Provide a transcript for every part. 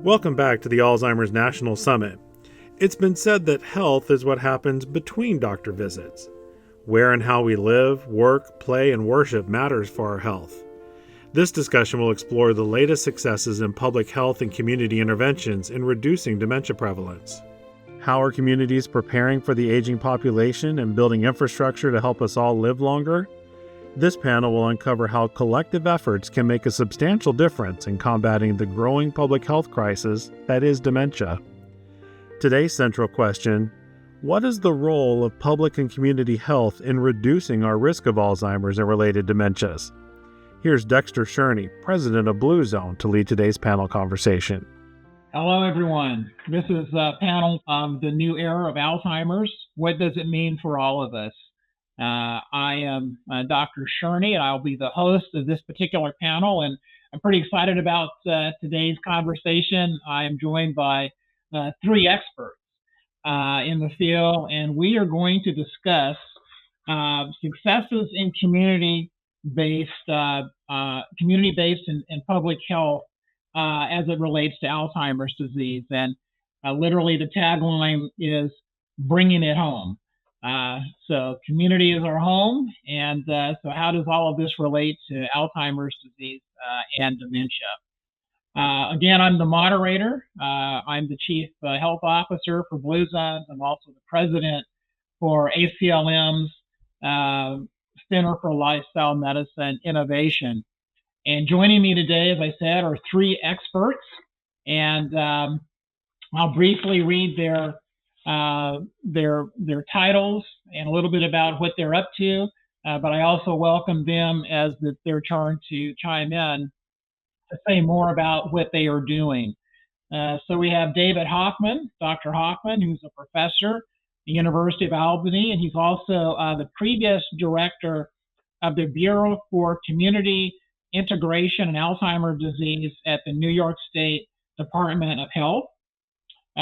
Welcome back to the Alzheimer's National Summit. It's been said that health is what happens between doctor visits. Where and how we live, work, play, and worship matters for our health. This discussion will explore the latest successes in public health and community interventions in reducing dementia prevalence. How are communities preparing for the aging population and building infrastructure to help us all live longer? This panel will uncover how collective efforts can make a substantial difference in combating the growing public health crisis that is dementia. Today's central question: what is the role of public and community health in reducing our risk of Alzheimer's and related dementias? Here's Dexter Sherney, president of Blue Zone, to lead today's panel conversation. Hello, everyone. This is a panel of the new era of Alzheimer's. What does it mean for all of us? I am Dr. Sherney, and I'll be the host of this particular panel, and I'm pretty excited about today's conversation. I am joined by three experts in the field, and we are going to discuss successes in community-based and public health as it relates to Alzheimer's disease. And literally the tagline is bringing it home. So community is our home, and so how does all of this relate to Alzheimer's disease and dementia? Again, I'm the moderator. I'm the Chief Health Officer for Blue Zone. I'm also the president for ACLM's Center for Lifestyle Medicine Innovation. And joining me today, as I said, are three experts, and I'll briefly read their titles and a little bit about what they're up to, but I also welcome them as their turn to chime in to say more about what they are doing. So we have David Hoffman, Dr. Hoffman, who's a professor at the University of Albany, and he's also the previous director of the Bureau for Community Integration and Alzheimer's Disease at the New York State Department of Health.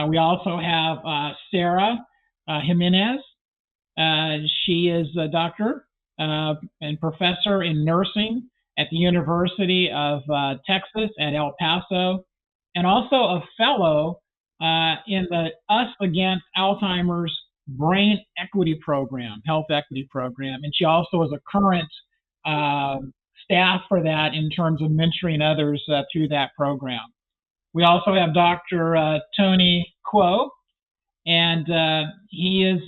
We also have Sarah Jimenez. She is a doctor and professor in nursing at the University of Texas at El Paso, and also a fellow in the Us Against Alzheimer's Brain Equity Program, Health Equity Program. And she also is a current staff for that in terms of mentoring others through that program. We also have Dr. Tony Kuo, and he is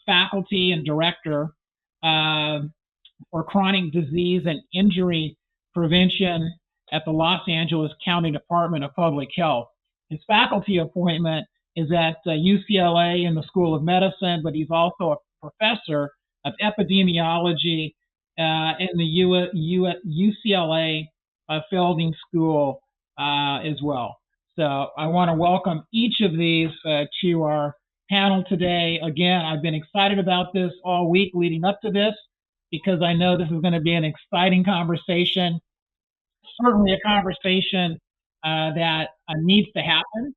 faculty and director for chronic disease and injury prevention at the Los Angeles County Department of Public Health. His faculty appointment is at UCLA in the School of Medicine, but he's also a professor of epidemiology in the UCLA Fielding School as well. So I want to welcome each of these to our panel today. Again, I've been excited about this all week leading up to this because I know this is going to be an exciting conversation, certainly a conversation that needs to happen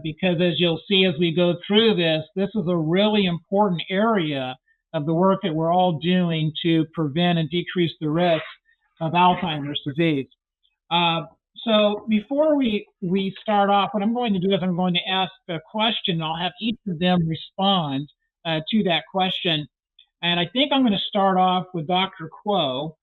because as you'll see as we go through this is a really important area of the work that we're all doing to prevent and decrease the risk of Alzheimer's disease. So before we start off, what I'm going to do is I'm going to ask a question. I'll have each of them respond to that question. And I think I'm going to start off with Dr. Kuo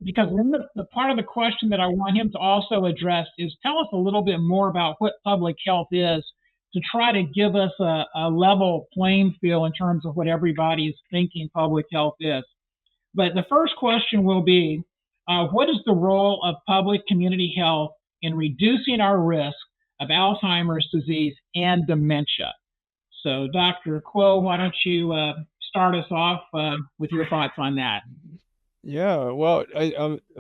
because the part of the question that I want him to also address is tell us a little bit more about what public health is to try to give us a level playing field in terms of what everybody's thinking public health is. But the first question will be, what is the role of public community health in reducing our risk of Alzheimer's disease and dementia? So, Dr. Kuo, why don't you start us off with your thoughts on that? Yeah, well,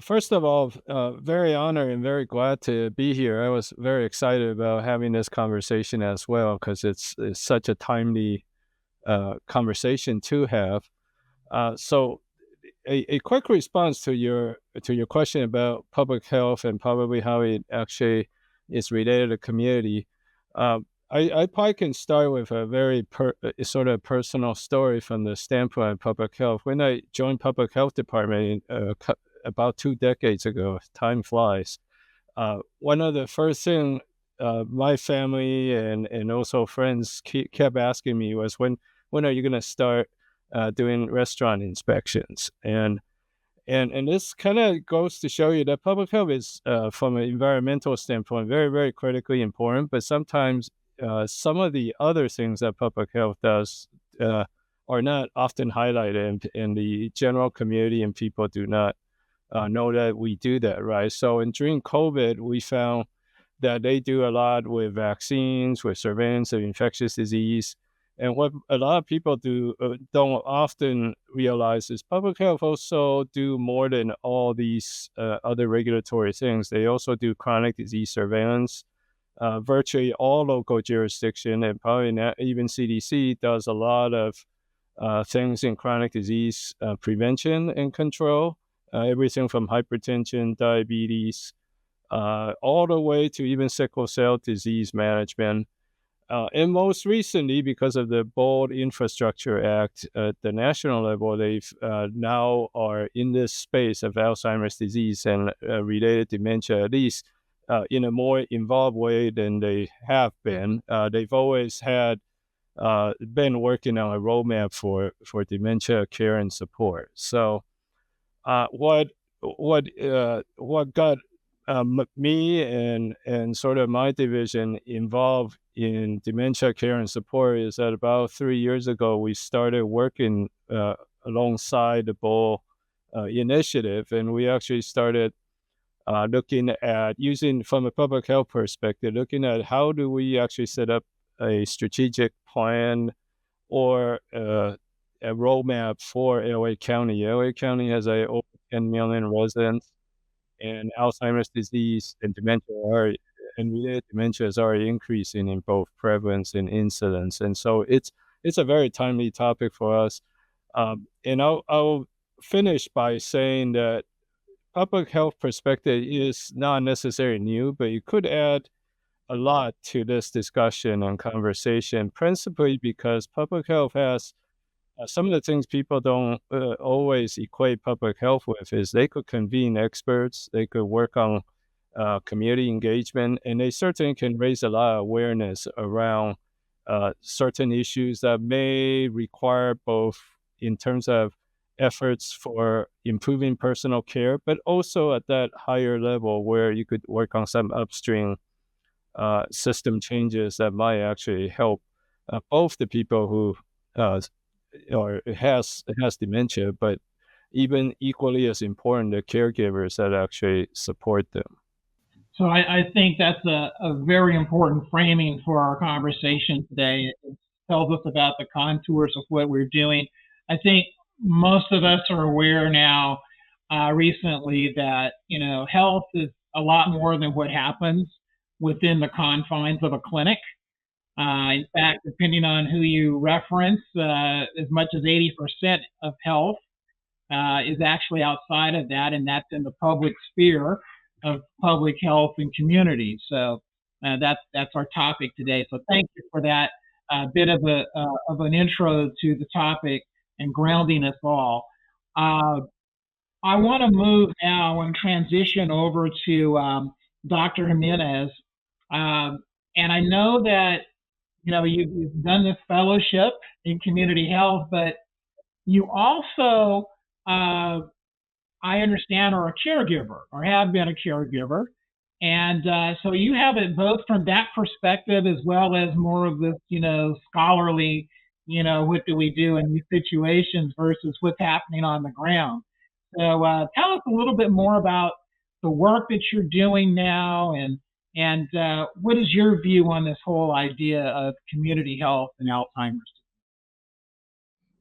first of all, very honored and very glad to be here. I was very excited about having this conversation as well because it's such a timely conversation to have. So a quick response to your question about public health and probably how it actually is related to community. I probably can start with a very sort of personal story from the standpoint of public health. When I joined public health department about 2 decades ago, time flies, one of the first thing my family and also friends kept asking me was when are you going to start doing restaurant inspections? And this kind of goes to show you that public health is, from an environmental standpoint, very, very critically important. But sometimes some of the other things that public health does are not often highlighted, and the general community and people do not know that we do that, right? So, and during COVID, we found that they do a lot with vaccines, with surveillance of infectious disease. And what a lot of people don't often realize is public health also do more than all these other regulatory things. They also do chronic disease surveillance. Virtually all local jurisdiction and probably not even CDC does a lot of things in chronic disease prevention and control. Everything from hypertension, diabetes, all the way to even sickle cell disease management. And most recently, because of the BOLD Infrastructure Act at the national level, they've now are in this space of Alzheimer's disease and related dementia, at least in a more involved way than they have been. They've always had been working on a roadmap for dementia care and support. So what got me and sort of my division involved in dementia care and support is that about 3 years ago we started working alongside the BOL initiative, and we actually started looking at using, from a public health perspective, looking at how do we actually set up a strategic plan or a roadmap for LA County. LA County has over 10 million residents, and Alzheimer's disease and dementia and related dementia is already increasing in both prevalence and incidence. And so it's a very timely topic for us. And I'll finish by saying that public health perspective is not necessarily new, but you could add a lot to this discussion and conversation, principally because public health has some of the things people don't always equate public health with is they could convene experts, they could work on community engagement, and they certainly can raise a lot of awareness around certain issues that may require both in terms of efforts for improving personal care, but also at that higher level where you could work on some upstream system changes that might actually help both the people who or has dementia, but even equally as important, the caregivers that actually support them. So I think that's a very important framing for our conversation today. It tells us about the contours of what we're doing. I think most of us are aware now recently that, health is a lot more than what happens within the confines of a clinic. In fact, depending on who you reference, as much as 80% of health is actually outside of that, and that's in the public sphere of public health and community. So that's our topic today. So thank you for that bit of an intro to the topic and grounding us all. I want to move now and transition over to Dr. Jimenez. And I know that you've done this fellowship in community health, but you also, I understand, are a caregiver or have been a caregiver. And so you have it both from that perspective as well as more of this, scholarly, what do we do in these situations versus what's happening on the ground. So tell us a little bit more about the work that you're doing now, and what is your view on this whole idea of community health and Alzheimer's?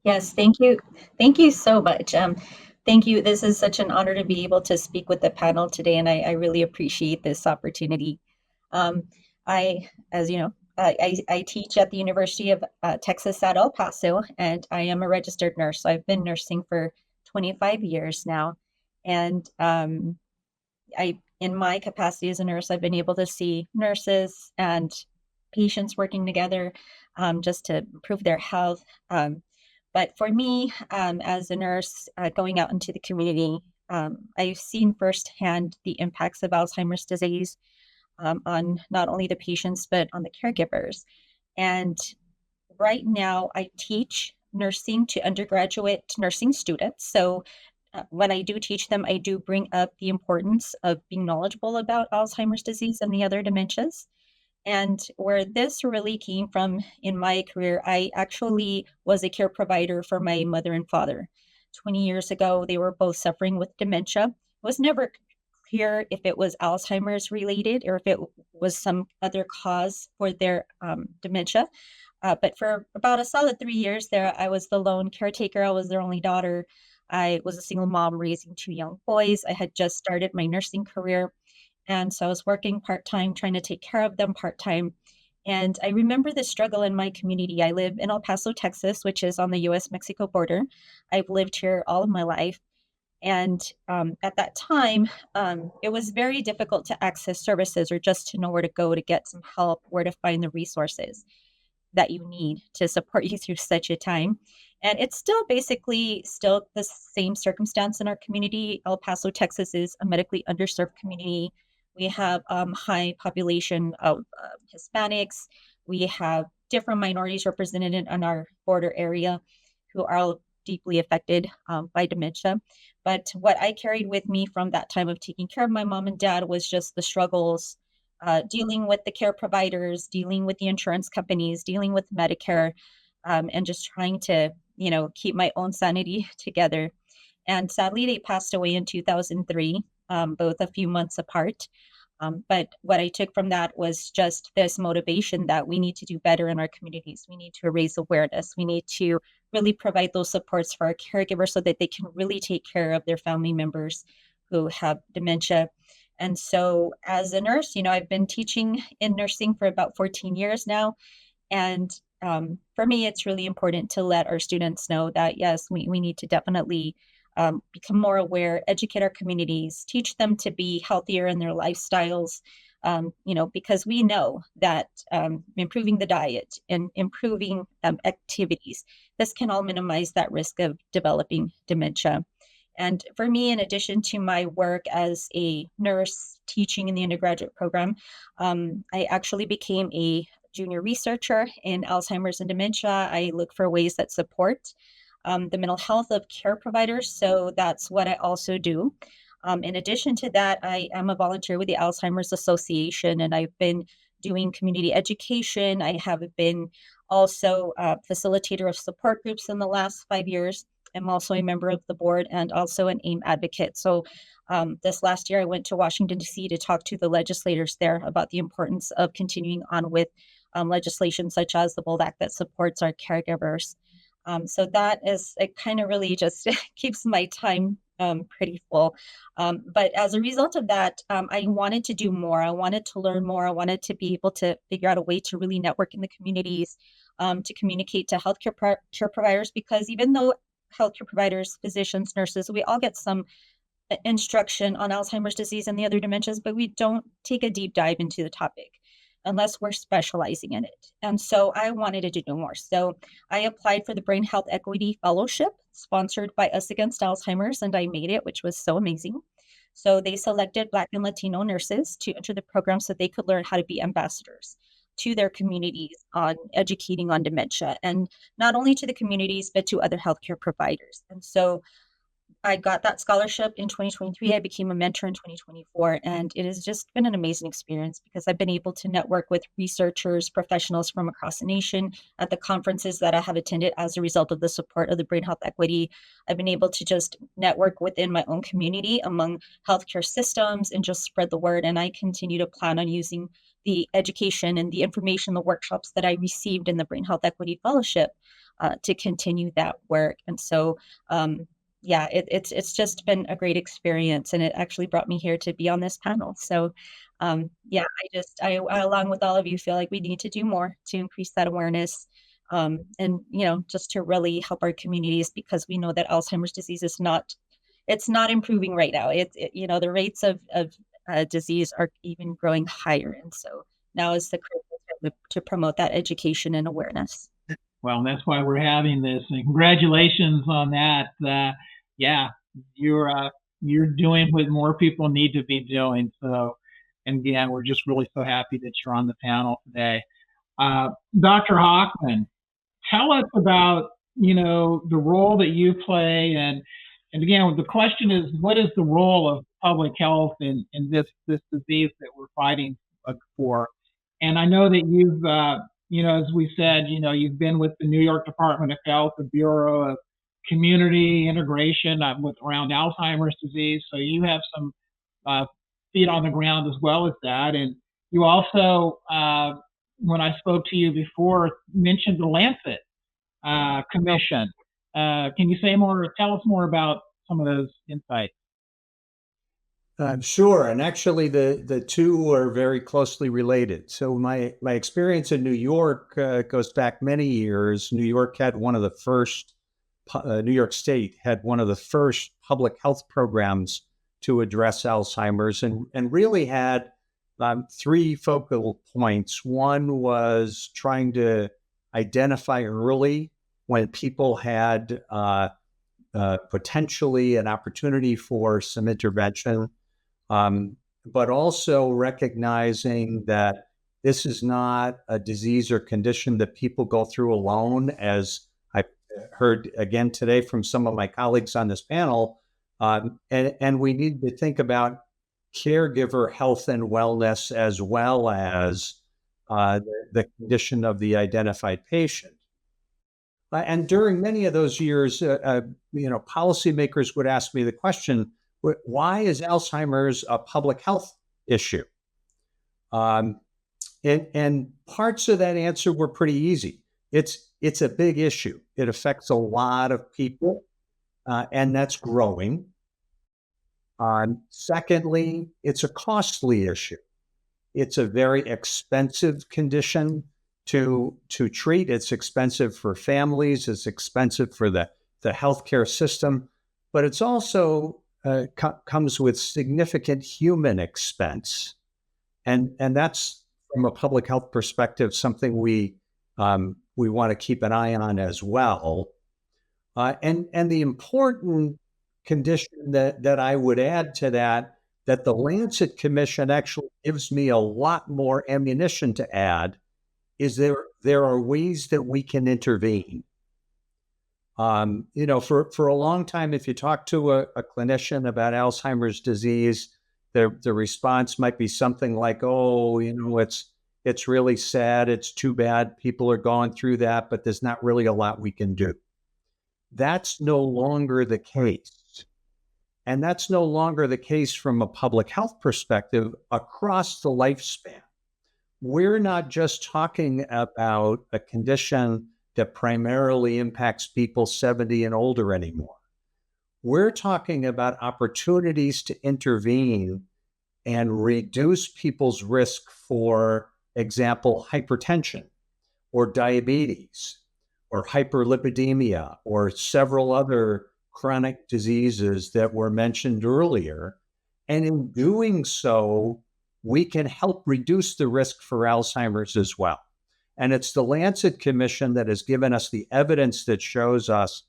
Yes, thank you. Thank you so much. Thank you. This is such an honor to be able to speak with the panel today, and I really appreciate this opportunity. As you know, I teach at the University of Texas at El Paso, and I am a registered nurse. So I've been nursing for 25 years now, and in my capacity as a nurse, I've been able to see nurses and patients working together just to improve their health. But for me, as a nurse, going out into the community, I've seen firsthand the impacts of Alzheimer's disease on not only the patients, but on the caregivers. And right now, I teach nursing to undergraduate nursing students. So when I do teach them, I do bring up the importance of being knowledgeable about Alzheimer's disease and the other dementias. And where this really came from in my career, I actually was a care provider for my mother and father. 20 years ago, they were both suffering with dementia. It was never clear if it was Alzheimer's related or if it was some other cause for their dementia. But for about a solid 3 years there, I was the lone caretaker. I was their only daughter. I was a single mom raising two young boys. I had just started my nursing career. And so I was working part time, trying to take care of them part time. And I remember the struggle in my community. I live in El Paso, Texas, which is on the US Mexico border. I've lived here all of my life. And at that time, it was very difficult to access services or just to know where to go to get some help, where to find the resources that you need to support you through such a time. And it's still basically still the same circumstance in our community. El Paso, Texas is a medically underserved community. We have high population of Hispanics. We have different minorities represented in our border area who are all deeply affected by dementia. But what I carried with me from that time of taking care of my mom and dad was just the struggles dealing with the care providers, dealing with the insurance companies, dealing with Medicare, and just trying to, keep my own sanity together. And sadly, they passed away in 2003, both a few months apart. But what I took from that was just this motivation that we need to do better in our communities. We need to raise awareness. We need to really provide those supports for our caregivers so that they can really take care of their family members who have dementia. And so as a nurse, I've been teaching in nursing for about 14 years now. And for me, it's really important to let our students know that, yes, we need to definitely become more aware, educate our communities, teach them to be healthier in their lifestyles, because we know that improving the diet and improving activities, this can all minimize that risk of developing dementia. And for me, in addition to my work as a nurse teaching in the undergraduate program, I actually became a junior researcher in Alzheimer's and dementia. I look for ways that support the mental health of care providers. So that's what I also do. In addition to that, I am a volunteer with the Alzheimer's Association, and I've been doing community education. I have been also a facilitator of support groups in the last 5 years. I'm also a member of the board and also an AIM advocate. So this last year, I went to Washington, D.C. to talk to the legislators there about the importance of continuing on with legislation such as the BOLD Act that supports our caregivers. So that is, it kind of really just keeps my time pretty full. But as a result of that, I wanted to do more. I wanted to learn more. I wanted to be able to figure out a way to really network in the communities, to communicate to healthcare care providers, because even though healthcare providers, physicians, nurses, we all get some instruction on Alzheimer's disease and the other dementias, but we don't take a deep dive into the topic unless we're specializing in it. And so I wanted to do more. So I applied for the Brain Health Equity Fellowship sponsored by Us Against Alzheimer's, and I made it, which was so amazing. So they selected Black and Latino nurses to enter the program so they could learn how to be ambassadors to their communities on educating on dementia, and not only to the communities, but to other healthcare providers. And so I got that scholarship in 2023. I became a mentor in 2024, and it has just been an amazing experience because I've been able to network with researchers, professionals from across the nation at the conferences that I have attended as a result of the support of the Brain Health Equity. I've been able to just network within my own community among healthcare systems and just spread the word. And I continue to plan on using the education and the information, the workshops that I received in the Brain Health Equity Fellowship to continue that work. And so, yeah, it's just been a great experience, and it actually brought me here to be on this panel. So, yeah, I along with all of you feel like we need to do more to increase that awareness, and just to really help our communities, because we know that Alzheimer's disease is it's not improving right now. The rates of disease are even growing higher, and so now is the critical time to promote that education and awareness. Well, that's why we're having this. And congratulations on that. Yeah, you're you're doing what more people need to be doing. So, and again, we're just really so happy that you're on the panel today. Dr. Hockman, tell us about, the role that you play, and again, the question is, what is the role of public health in this disease that we're fighting for? And I know that you've, as we said, you've been with the New York Department of Health, the Bureau of Community Integration with around Alzheimer's disease. So you have some uh, feet on the ground as well as that. And you also, when I spoke to you before, mentioned the Lancet Commission. Can you tell us more about some of those insights? Sure, and actually, the two are very closely related. So my experience in New York goes back many years. New York had one of the first. New York State had one of the first public health programs to address Alzheimer's, and really had three focal points. One was trying to identify early when people had potentially an opportunity for some intervention. But also recognizing that this is not a disease or condition that people go through alone, as I heard again today from some of my colleagues on this panel. And we need to think about caregiver health and wellness as well as the condition of the identified patient. And during many of those years, policymakers would ask me the question, why is Alzheimer's a public health issue? And parts of that answer were pretty easy. It's a big issue. It affects a lot of people, and that's growing. Secondly, it's a costly issue. It's a very expensive condition to treat. It's expensive for families. It's expensive for the healthcare system, but it's also comes with significant human expense, and that's, from a public health perspective, something we want to keep an eye on as well. And the important condition that I would add to that the Lancet Commission actually gives me a lot more ammunition to add, is there are ways that we can intervene. For a long time, if you talk to a clinician about Alzheimer's disease, the response might be something like, "Oh, it's really sad. It's too bad people are going through that, but there's not really a lot we can do." That's no longer the case. And that's no longer the case from a public health perspective across the lifespan. We're not just talking about a condition that primarily impacts people 70 and older anymore. We're talking about opportunities to intervene and reduce people's risk for example, hypertension or diabetes or hyperlipidemia or several other chronic diseases that were mentioned earlier. And in doing so, we can help reduce the risk for Alzheimer's as well. And it's the Lancet Commission that has given us the evidence that shows us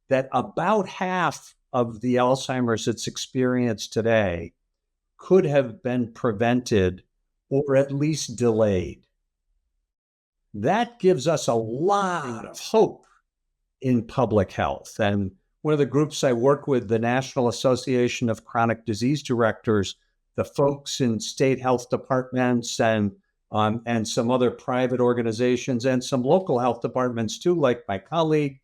that about half of the Alzheimer's that's experienced today could have been prevented or at least delayed. That gives us a lot of hope in public health. And one of the groups I work with, the National Association of Chronic Disease Directors, the folks in state health departments and some other private organizations and some local health departments too, like my colleague,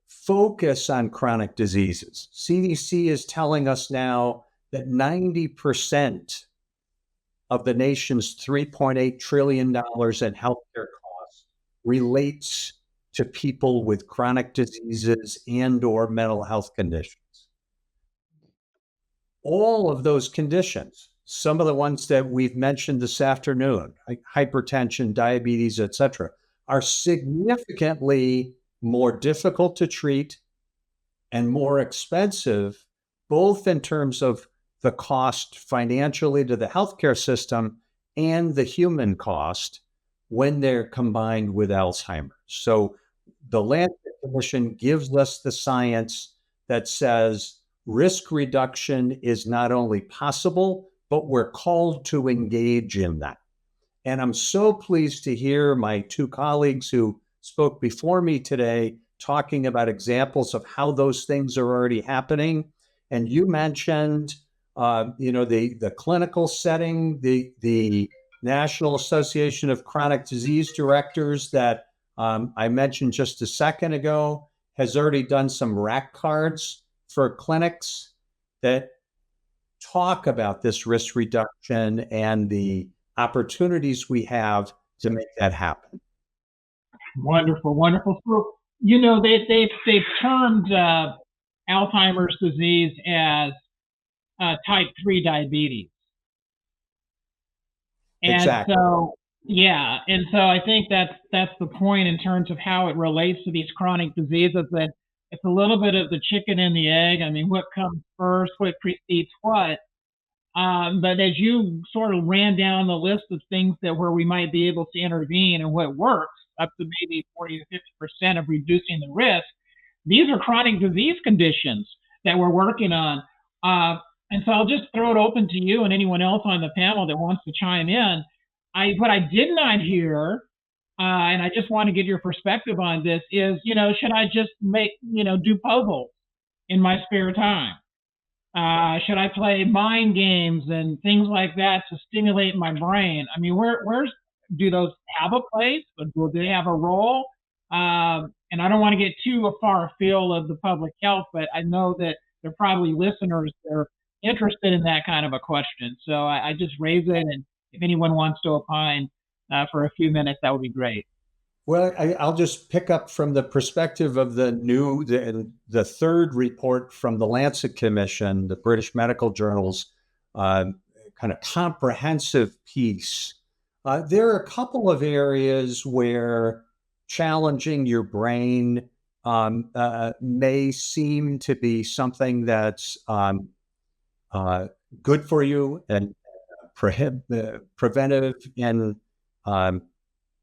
focus on chronic diseases. CDC is telling us now that 90% of the nation's $3.8 trillion in healthcare costs relates to people with chronic diseases and or mental health conditions. All of those conditions, some of the ones that we've mentioned this afternoon, like hypertension, diabetes, et cetera, are significantly more difficult to treat and more expensive, both in terms of the cost financially to the healthcare system and the human cost when they're combined with Alzheimer's. So the Lancet Commission gives us the science that says risk reduction is not only possible, but we're called to engage in that. And I'm so pleased to hear my two colleagues who spoke before me today talking about examples of how those things are already happening. And you mentioned, the clinical setting, the National Association of Chronic Disease Directors that I mentioned just a second ago has already done some rack cards for clinics that talk about this risk reduction and the opportunities we have to make that happen. Wonderful, wonderful. So, you know, they've termed Alzheimer's disease as type 3 diabetes. And Exactly. so, yeah, and so I think that's the point in terms of how it relates to these chronic diseases, that it's a little bit of the chicken and the egg. I mean, what comes first, what precedes what? But as you sort of ran down the list of things that where we might be able to intervene and what works, up to maybe 40 to 50% of reducing the risk, these are chronic disease conditions that we're working on. And so I'll just throw it open to you and anyone else on the panel that wants to chime in. What I did not hear, and I just want to get your perspective on this, is, should I just do puzzles in my spare time? Should I play mind games and things like that to stimulate my brain? I mean, where's do those have a place? Do they have a role? And I don't want to get too far afield of the public health, but I know that there are probably listeners that are interested in that kind of a question. So I just raise it, and if anyone wants to opine for a few minutes, that would be great. Well, I'll just pick up from the perspective of the third report from the Lancet Commission, the British Medical Journal's kind of comprehensive piece. There are a couple of areas where challenging your brain may seem to be something that's good for you and preventive and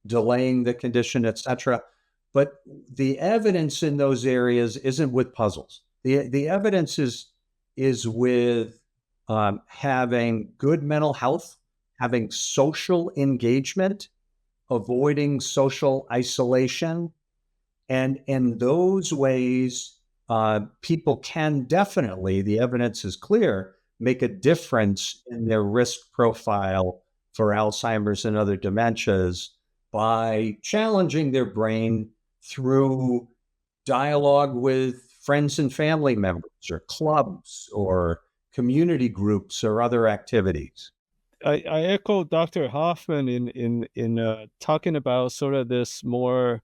delaying the condition, etc. But the evidence in those areas isn't with puzzles. The evidence is with having good mental health, having social engagement, avoiding social isolation. And in those ways, people can definitely, the evidence is clear, make a difference in their risk profile for Alzheimer's and other dementias by challenging their brain through dialogue with friends and family members or clubs or community groups or other activities. I echo Dr. Hoffman in talking about sort of this more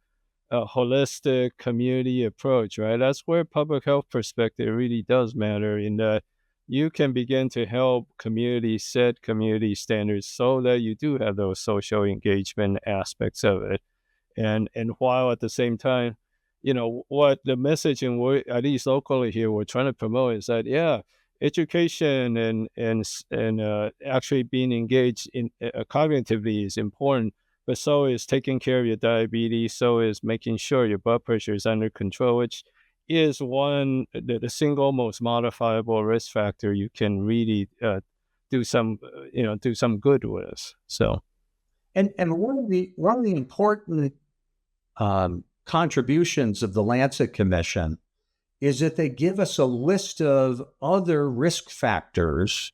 holistic community approach, right? That's where public health perspective really does matter, in that you can begin to help communities set community standards so that you do have those social engagement aspects of it. And while at the same time, what the message, and at least locally here, we're trying to promote is that, education and actually being engaged in cognitively is important, but so is taking care of your diabetes, so is making sure your blood pressure is under control, which is the single most modifiable risk factor you can really do some good with. So, and one of the important contributions of the Lancet Commission is that they give us a list of other risk factors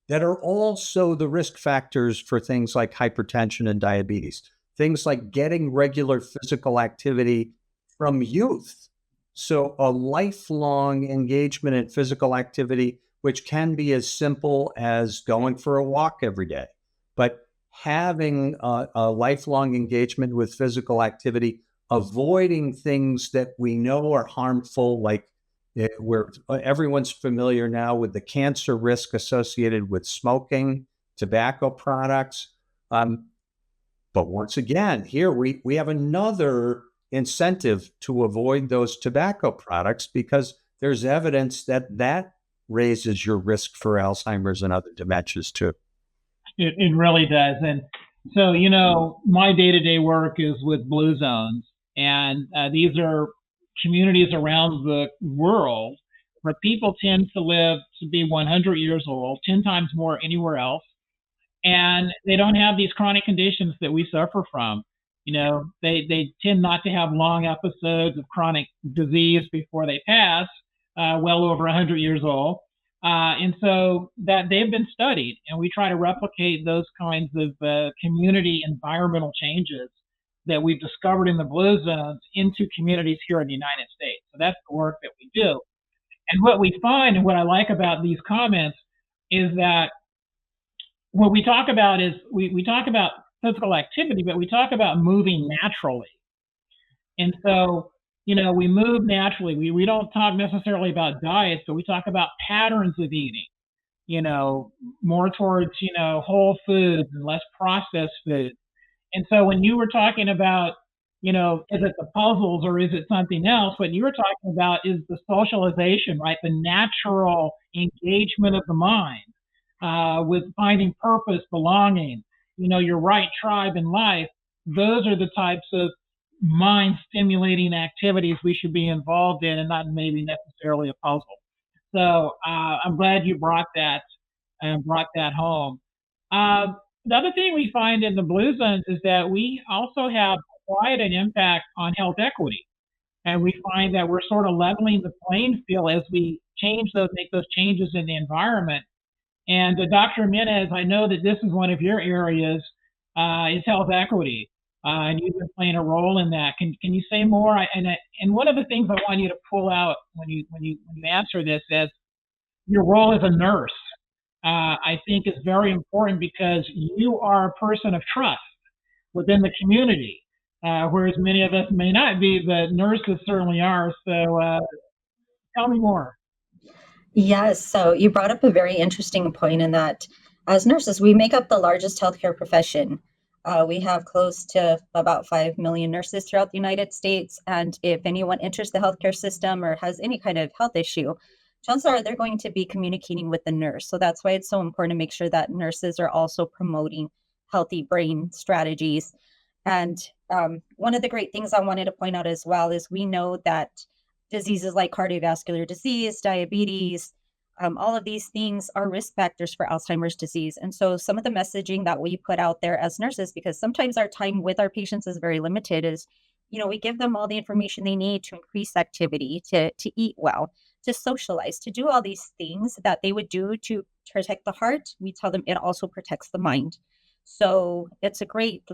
that are also the risk factors for things like hypertension and diabetes, things like getting regular physical activity from youth. So a lifelong engagement in physical activity, which can be as simple as going for a walk every day, but having a lifelong engagement with physical activity, avoiding things that we know are harmful, like where everyone's familiar now with the cancer risk associated with smoking, tobacco products. But once again, here we have another incentive to avoid those tobacco products because there's evidence that raises your risk for Alzheimer's and other dementias too. It really does. And so, my day-to-day work is with blue zones, and these are communities around the world but people tend to live to be 100 years old, 10 times more anywhere else. And they don't have these chronic conditions that we suffer from. They tend not to have long episodes of chronic disease before they pass, well over 100 years old. And so that they've been studied, and we try to replicate those kinds of community environmental changes that we've discovered in the blue zones into communities here in the United States. So that's the work that we do. And what we find, and what I like about these comments, is that what we talk about is we talk about physical activity, but we talk about moving naturally. And so, we move naturally. We don't talk necessarily about diets, but we talk about patterns of eating, more towards, whole foods and less processed food. And so when you were talking about, is it the puzzles or is it something else? What you were talking about is the socialization, right? The natural engagement of the mind with finding purpose, belonging, your right tribe in life. Those are the types of mind stimulating activities we should be involved in, and not maybe necessarily a puzzle. So I'm glad you brought that home. The other thing we find in the blue zones is that we also have quite an impact on health equity. And we find that we're sort of leveling the playing field as we make those changes in the environment. And Dr. Jimenez, I know that this is one of your areas, is health equity. And you've been playing a role in that. Can you say more? And one of the things I want you to pull out when you answer this is your role as a nurse. I think is very important because you are a person of trust within the community, whereas many of us may not be, but nurses certainly are. So tell me more. Yes, so you brought up a very interesting point in that as nurses, we make up the largest healthcare profession. We have close to about 5 million nurses throughout the United States. And if anyone enters the healthcare system or has any kind of health issue, chances are they're going to be communicating with the nurse. So that's why it's so important to make sure that nurses are also promoting healthy brain strategies. And one of the great things I wanted to point out as well is we know that diseases like cardiovascular disease, diabetes, all of these things are risk factors for Alzheimer's disease. And so some of the messaging that we put out there as nurses, because sometimes our time with our patients is very limited, is, we give them all the information they need to increase activity, to eat well, to socialize, to do all these things that they would do to protect the heart. We tell them it also protects the mind. So it's a great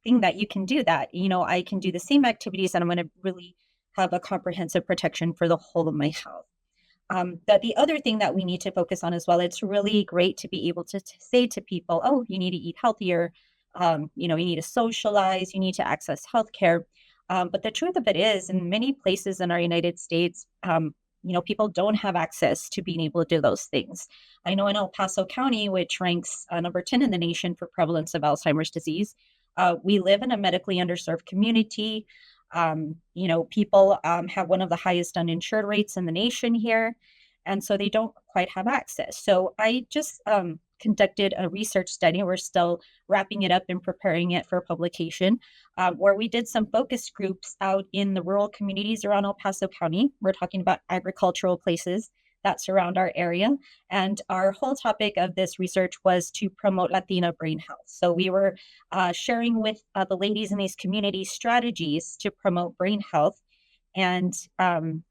thing that you can do that. I can do the same activities and I'm going to really have a comprehensive protection for the whole of my health. That the other thing that we need to focus on as well, it's really great to be able to say to people, oh, you need to eat healthier, you need to socialize, you need to access healthcare. But the truth of it is, in many places in our United States, people don't have access to being able to do those things. I know in El Paso County, which ranks number 10 in the nation for prevalence of Alzheimer's disease, we live in a medically underserved community. People have one of the highest uninsured rates in the nation here, and so they don't quite have access. So I just conducted a research study. We're still wrapping it up and preparing it for publication, where we did some focus groups out in the rural communities around El Paso County. We're talking about agricultural places that surround our area. And our whole topic of this research was to promote Latina brain health. So we were sharing with the ladies in these communities strategies to promote brain health. And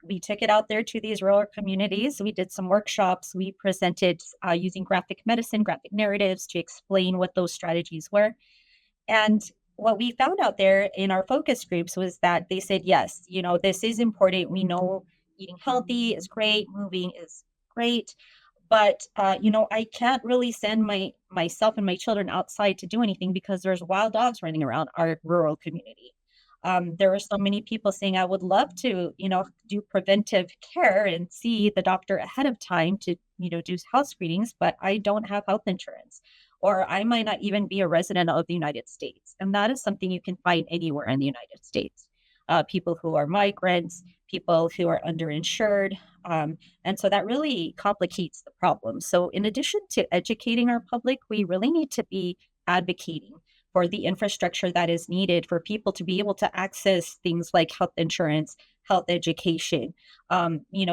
we took it out there to these rural communities. We did some workshops. We presented using graphic medicine, graphic narratives to explain what those strategies were. And what we found out there in our focus groups was that they said, yes, this is important. We know eating healthy is great, moving is great, but I can't really send myself and my children outside to do anything because there's wild dogs running around our rural community. There are so many people saying, I would love to, do preventive care and see the doctor ahead of time to, do health screenings, but I don't have health insurance, or I might not even be a resident of the United States. And that is something you can find anywhere in the United States. People who are migrants, people who are underinsured. And so that really complicates the problem. So in addition to educating our public, we really need to be advocating for the infrastructure that is needed for people to be able to access things like health insurance, health education.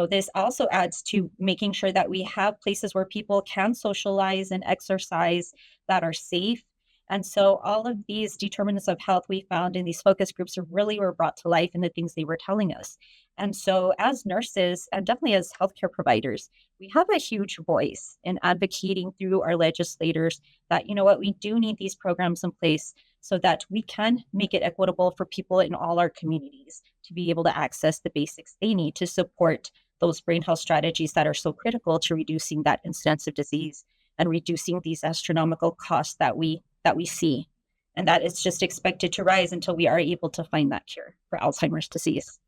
This also adds to making sure that we have places where people can socialize and exercise that are safe. And so all of these determinants of health we found in these focus groups really were brought to life in the things they were telling us. And so as nurses and definitely as healthcare providers, we have a huge voice in advocating through our legislators that, we do need these programs in place so that we can make it equitable for people in all our communities to be able to access the basics they need to support those brain health strategies that are so critical to reducing that incidence of disease and reducing these astronomical costs that we see. And that is just expected to rise until we are able to find that cure for Alzheimer's disease.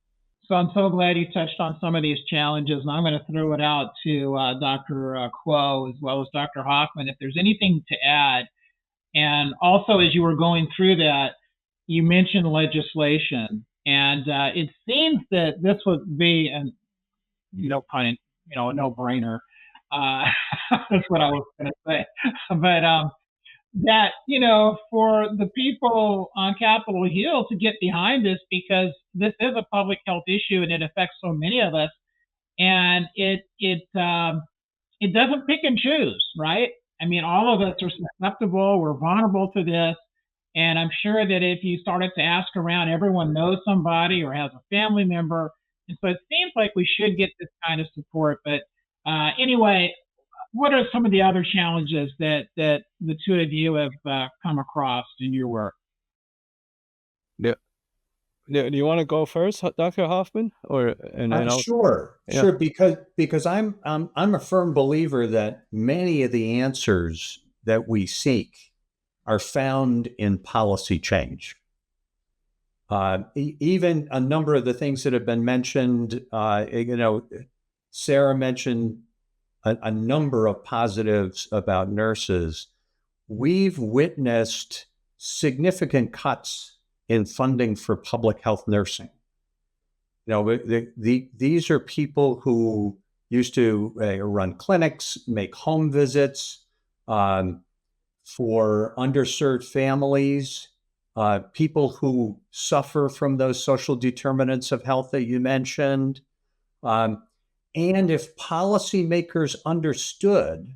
So I'm so glad you touched on some of these challenges, and I'm going to throw it out to Dr. Kuo as well as Dr. Hoffman if there's anything to add. And also, as you were going through that, you mentioned legislation, and it seems that this would be, and no pun, a no-brainer. That's what I was going to say. But that, for the people on Capitol Hill to get behind this, because this is a public health issue and it affects so many of us, and it doesn't pick and choose, right? I mean, all of us are susceptible. We're vulnerable to this. And I'm sure that if you started to ask around, everyone knows somebody or has a family member. And so it seems like we should get this kind of support. But anyway, what are some of the other challenges that the two of you have come across in your work? Yeah. Do you want to go first, Dr. Hoffman, Sure, because I'm a firm believer that many of the answers that we seek are found in policy change. Even a number of the things that have been mentioned, Sarah mentioned a number of positives about nurses. We've witnessed significant cuts in funding for public health nursing. These are people who used to run clinics, make home visits for underserved families, people who suffer from those social determinants of health that you mentioned. And if policymakers understood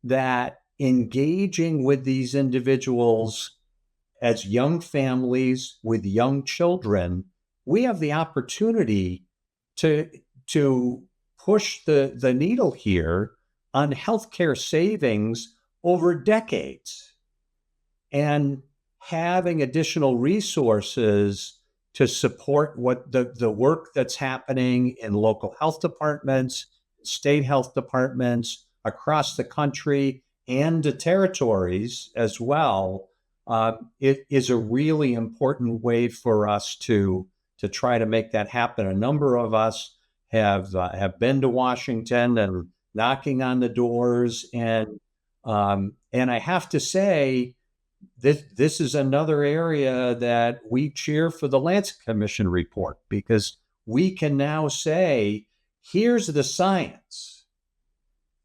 that engaging with these individuals as young families with young children, we have the opportunity to push the needle here on healthcare savings over decades, and having additional resources to support what the work that's happening in local health departments, state health departments across the country and the territories as well. It is a really important way for us to try to make that happen. A number of us have been to Washington and knocking on the doors, and I have to say, this is another area that we cheer for the Lancet Commission report, because we can now say, here's the science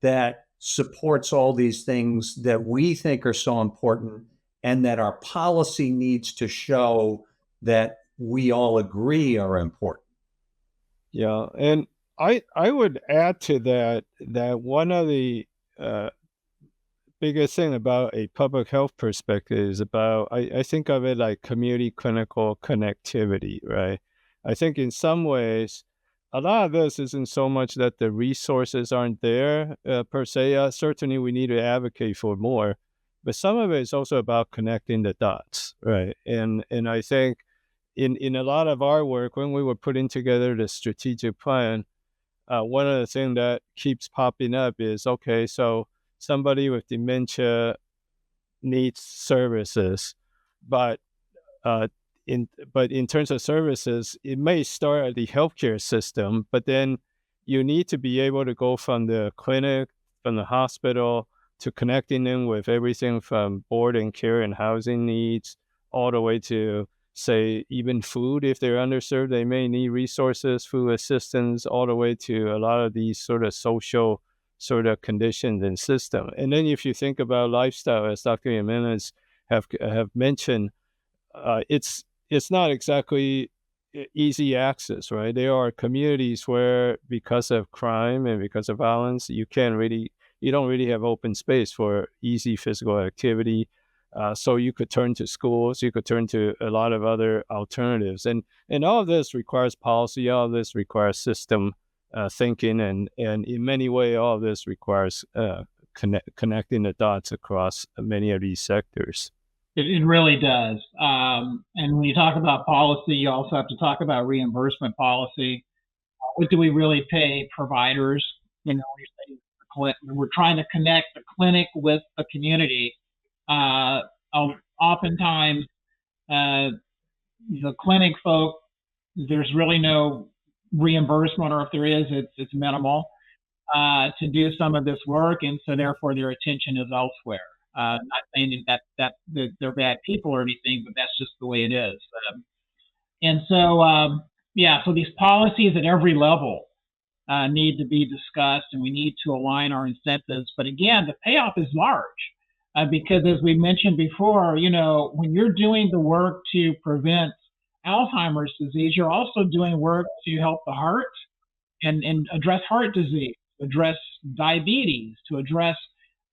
that supports all these things that we think are so important, and that our policy needs to show that we all agree are important. Yeah, and I would add to that one of the biggest thing about a public health perspective is about, I think of it like community clinical connectivity, right? I think in some ways, a lot of this isn't so much that the resources aren't there per se. Certainly we need to advocate for more, but some of it is also about connecting the dots, right? And I think in a lot of our work, when we were putting together the strategic plan, one of the things that keeps popping up is, okay, so somebody with dementia needs services, but in terms of services, it may start at the healthcare system, but then you need to be able to go from the clinic, from the hospital, to connecting them with everything from board and care and housing needs, all the way to, say, even food. If they're underserved, they may need resources, food assistance, all the way to a lot of these sort of social sort of conditions and system. And then if you think about lifestyle, as Dr. Jimenez have mentioned, it's not exactly easy access, right? There are communities where, because of crime and because of violence, you don't really have open space for easy physical activity. So you could turn to schools, you could turn to a lot of other alternatives, and all of this requires policy. All of this requires system thinking, and in many ways, all of this requires connecting the dots across many of these sectors. It really does. And when you talk about policy, you also have to talk about reimbursement policy. What do we really pay providers? You know, we're trying to connect the clinic with the community. Oftentimes, the clinic folk, there's really no reimbursement, or if there is, it's minimal to do some of this work, and so therefore their attention is elsewhere. Not saying that they're bad people or anything, but that's just the way it is. And so, so these policies at every level need to be discussed, and we need to align our incentives. But again, the payoff is large because, as we mentioned before, you know, when you're doing the work to prevent Alzheimer's disease, you're also doing work to help the heart and address heart disease, address diabetes, to address,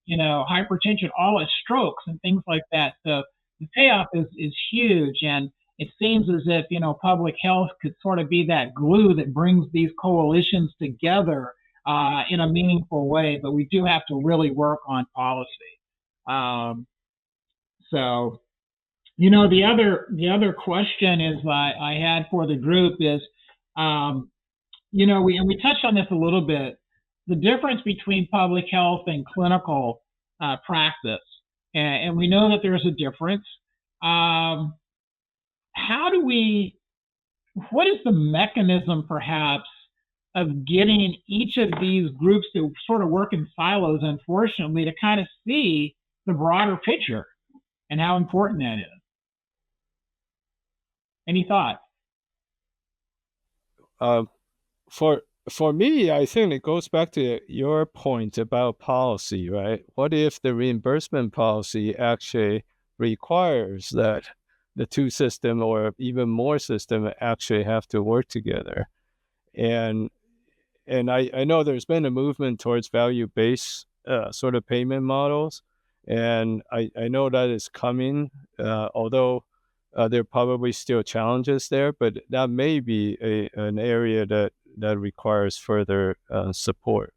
you know, hypertension, all its strokes and things like that. So the payoff is huge, and it seems as if, you know, public health could sort of be that glue that brings these coalitions together in a meaningful way. But we do have to really work on policy. So, you know, the other question is I had for the group is, you know, we touched on this a little bit, the difference between public health and clinical practice, and we know that there's a difference. What is the mechanism perhaps of getting each of these groups to sort of work in silos, unfortunately, to kind of see the broader picture and how important that is? Any thoughts? For me, I think it goes back to your point about policy, right? What if the reimbursement policy actually requires that the two systems, or even more systems, actually have to work together? And I know there's been a movement towards value-based sort of payment models, and I know that is coming, although there are probably still challenges there, but that may be an area that requires further support.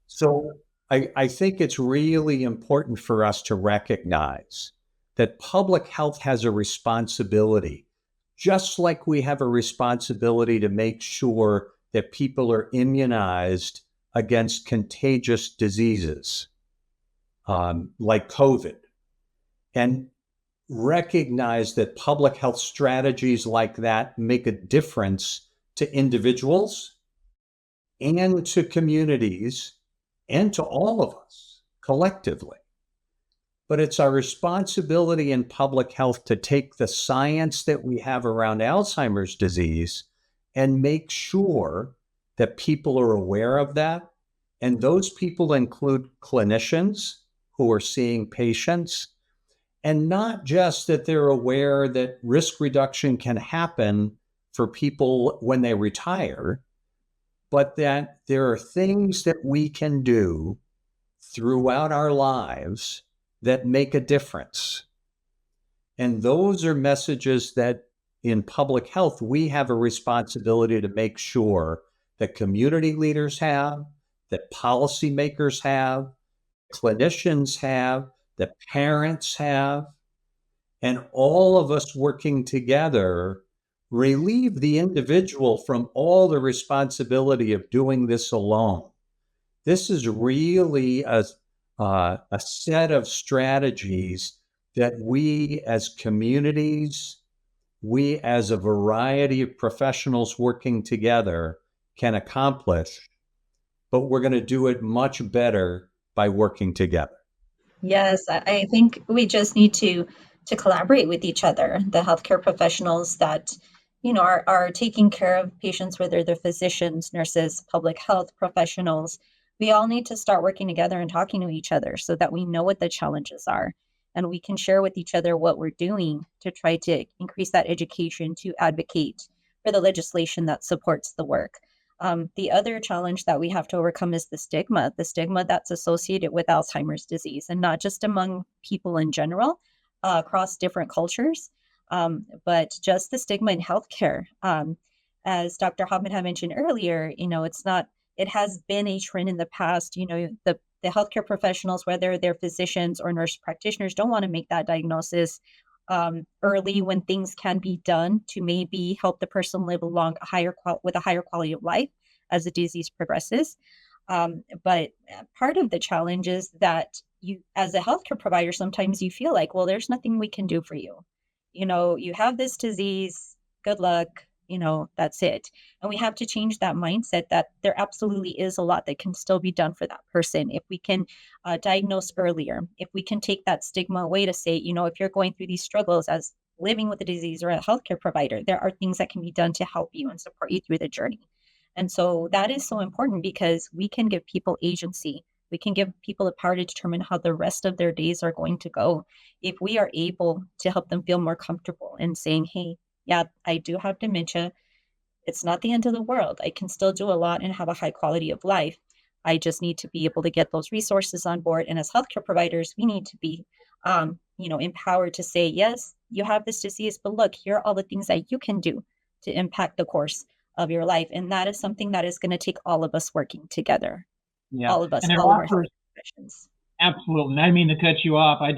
So I think it's really important for us to recognize that public health has a responsibility, just like we have a responsibility to make sure that people are immunized against contagious diseases like COVID, and recognize that public health strategies like that make a difference to individuals and to communities and to all of us collectively. But it's our responsibility in public health to take the science that we have around Alzheimer's disease and make sure that people are aware of that. And those people include clinicians who are seeing patients, and not just that they're aware that risk reduction can happen for people when they retire, but that there are things that we can do throughout our lives that make a difference. And those are messages that in public health, we have a responsibility to make sure that community leaders have, that policymakers have, clinicians have, that parents have, and all of us working together relieve the individual from all the responsibility of doing this alone. This is really a set of strategies that we as communities, we as a variety of professionals working together can accomplish, but we're going to do it much better by working together. Yes, I think we just need to collaborate with each other, the healthcare professionals that, you know, are taking care of patients, whether they're physicians, nurses, public health professionals. We all need to start working together and talking to each other so that we know what the challenges are, and we can share with each other what we're doing to try to increase that education, to advocate for the legislation that supports the work. The other challenge that we have to overcome is the stigma that's associated with Alzheimer's disease, and not just among people in general, across different cultures, but just the stigma in healthcare. As Dr. Hoffman had mentioned earlier, it has been a trend in the past. The healthcare professionals, whether they're physicians or nurse practitioners, don't want to make that diagnosis early when things can be done to maybe help the person live along with a higher quality of life as the disease progresses. But part of the challenge is that you, as a healthcare provider, sometimes you feel like, well, there's nothing we can do for you. You have this disease, good luck, that's it. And we have to change that mindset that there absolutely is a lot that can still be done for that person. If we can diagnose earlier, if we can take that stigma away to say, if you're going through these struggles as living with a disease or a healthcare provider, there are things that can be done to help you and support you through the journey. And so that is so important because we can give people agency. We can give people the power to determine how the rest of their days are going to go if we are able to help them feel more comfortable in saying, hey, yeah, I do have dementia. It's not the end of the world. I can still do a lot and have a high quality of life. I just need to be able to get those resources on board. And as healthcare providers, we need to be, empowered to say, yes, you have this disease, but look, here are all the things that you can do to impact the course of your life. And that is something that is going to take all of us working together. Yeah. All of us, And it all of our offers, professions. absolutely. And I didn't mean to cut you off. I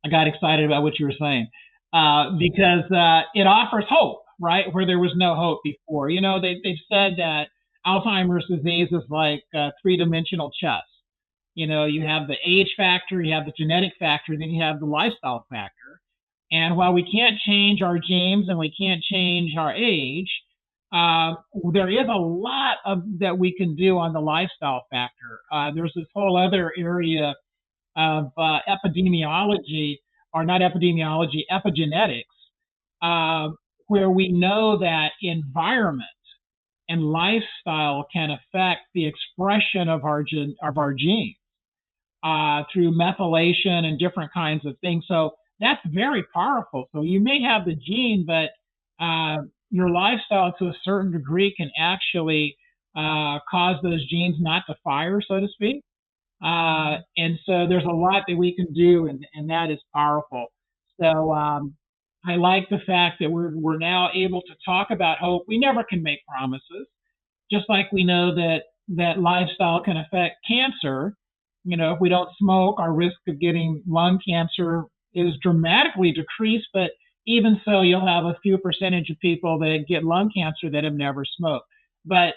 got excited about what you were saying because it offers hope, right? Where there was no hope before. They've said that Alzheimer's disease is like three-dimensional chess. You have the age factor, you have the genetic factor, then you have the lifestyle factor. And while we can't change our genes and we can't change our age, there is a lot that we can do on the lifestyle factor. There's this whole other area of epidemiology, or not epidemiology, epigenetics, where we know that environment and lifestyle can affect the expression of our genes through methylation and different kinds of things. So that's very powerful. So you may have the gene, but your lifestyle to a certain degree can actually cause those genes not to fire, so to speak. And so there's a lot that we can do, and that is powerful. So I like the fact that we're now able to talk about hope. We never can make promises, just like we know that lifestyle can affect cancer. If we don't smoke, our risk of getting lung cancer is dramatically decreased, but even so, you'll have a few percentage of people that get lung cancer that have never smoked. But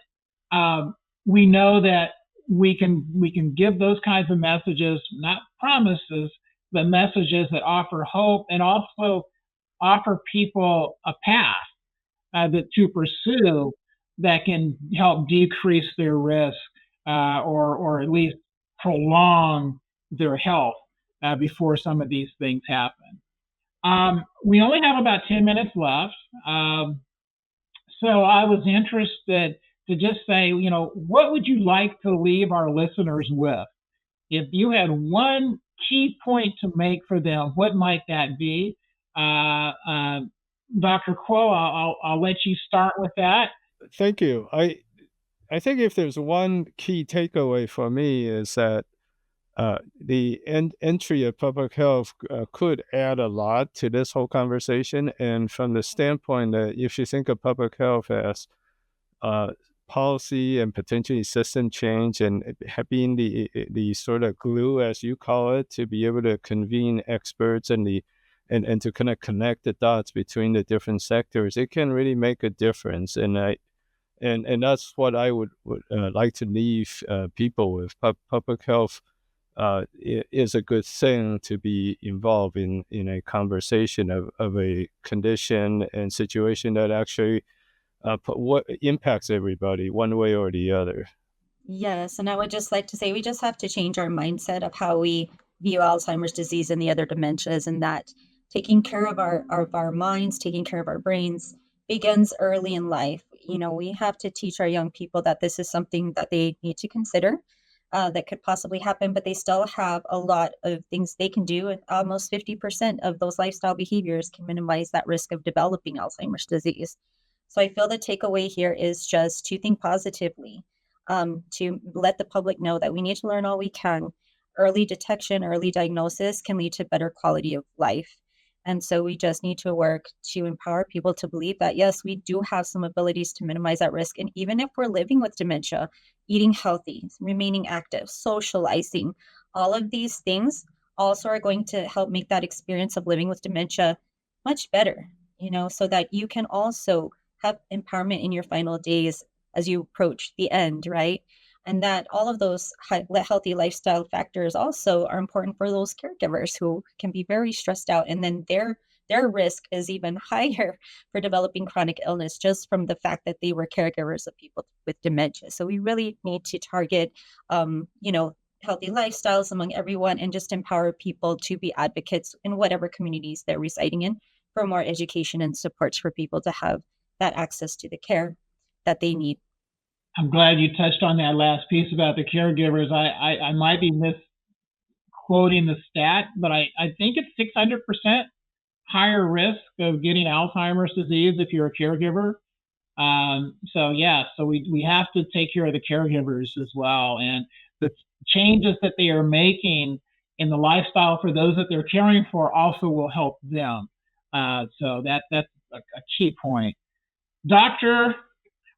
we know that we can give those kinds of messages, not promises, but messages that offer hope and also offer people a path that to pursue that can help decrease their risk or at least prolong their health before some of these things happen. We only have about 10 minutes left. So I was interested to just say, what would you like to leave our listeners with? If you had one key point to make for them, what might that be? Dr. Kuo, I'll let you start with that. Thank you. I think if there's one key takeaway for me is that the entry of public health could add a lot to this whole conversation. And from the standpoint that if you think of public health as policy and potentially system change and being the sort of glue, as you call it, to be able to convene experts and to kind of connect the dots between the different sectors, it can really make a difference. And that's what I would like to leave people with. Public health is a good thing to be involved in a conversation of a condition and situation that actually what impacts everybody one way or the other. Yes, and I would just like to say we just have to change our mindset of how we view Alzheimer's disease and the other dementias, and that taking care of our minds, taking care of our brains begins early in life. We have to teach our young people that this is something that they need to consider that could possibly happen, but they still have a lot of things they can do. And almost 50% of those lifestyle behaviors can minimize that risk of developing Alzheimer's disease. So I feel the takeaway here is just to think positively, to let the public know that we need to learn all we can. Early detection, early diagnosis can lead to better quality of life. And so we just need to work to empower people to believe that, yes, we do have some abilities to minimize that risk. And even if we're living with dementia, eating healthy, remaining active, socializing, all of these things also are going to help make that experience of living with dementia much better, so that you can also have empowerment in your final days as you approach the end, right? And that all of those healthy lifestyle factors also are important for those caregivers who can be very stressed out, and then their risk is even higher for developing chronic illness just from the fact that they were caregivers of people with dementia. So we really need to target, healthy lifestyles among everyone, and just empower people to be advocates in whatever communities they're residing in for more education and supports for people to have that access to the care that they need. I'm glad you touched on that last piece about the caregivers. I might be misquoting the stat, but I think it's 600% higher risk of getting Alzheimer's disease if you're a caregiver. So we have to take care of the caregivers as well. And the changes that they are making in the lifestyle for those that they're caring for also will help them. So that's a key point. Dr.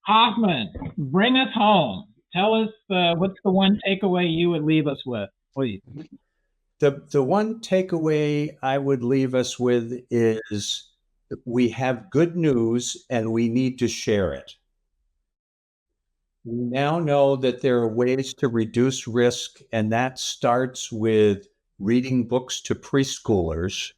Hoffman, bring us home. Tell us what's the one takeaway you would leave us with, please. The one takeaway I would leave us with is we have good news and we need to share it. We now know that there are ways to reduce risk, and that starts with reading books to preschoolers.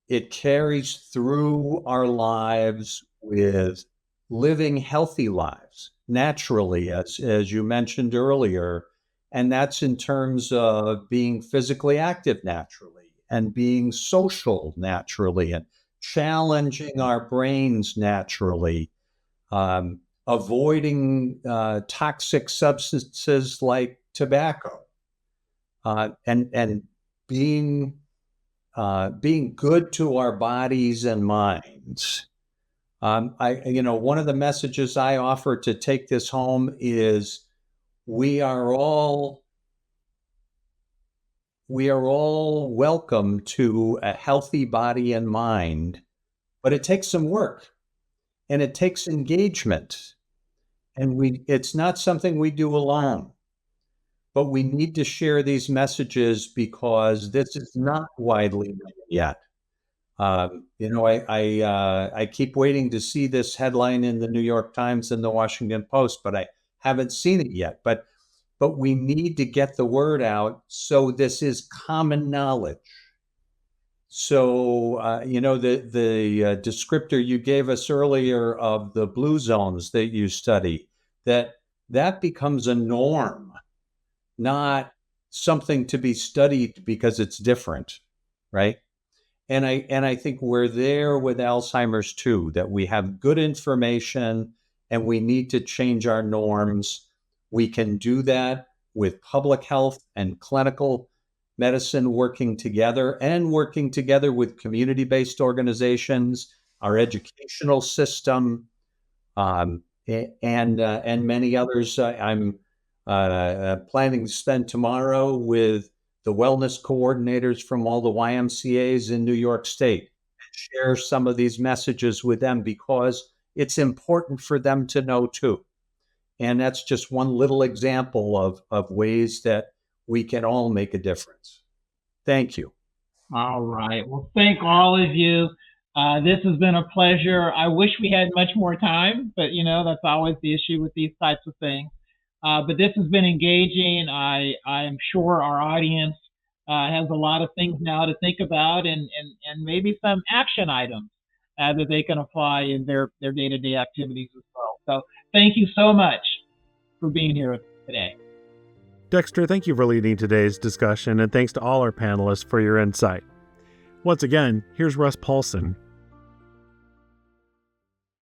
It carries through our lives with living healthy lives naturally, as you mentioned earlier. And that's in terms of being physically active naturally and being social naturally and challenging our brains naturally, avoiding toxic substances like tobacco, and being good to our bodies and minds. One of the messages I offer to take this home is we are all welcome to a healthy body and mind, but it takes some work and it takes engagement, and it's not something we do alone. But we need to share these messages because this is not widely known yet. I keep waiting to see this headline in the New York Times and the Washington Post, but I haven't seen it yet. But we need to get the word out so this is common knowledge. So, the descriptor you gave us earlier of the blue zones that you study, that becomes a norm, not something to be studied because it's different, right? And I think we're there with Alzheimer's too, that we have good information and we need to change our norms. We can do that with public health and clinical medicine working together, and working together with community-based organizations, our educational system, and many others. I'm planning to spend tomorrow with the wellness coordinators from all the YMCAs in New York State and share some of these messages with them because it's important for them to know too. And that's just one little example of ways that we can all make a difference. Thank you. All right. Well, thank all of you. This has been a pleasure. I wish we had much more time, but that's always the issue with these types of things. But this has been engaging. I am sure our audience has a lot of things now to think about, and maybe some action items that they can apply in their day-to-day activities as well. So thank you so much for being here today. Dexter, thank you for leading today's discussion, and thanks to all our panelists for your insight. Once again, here's Russ Paulson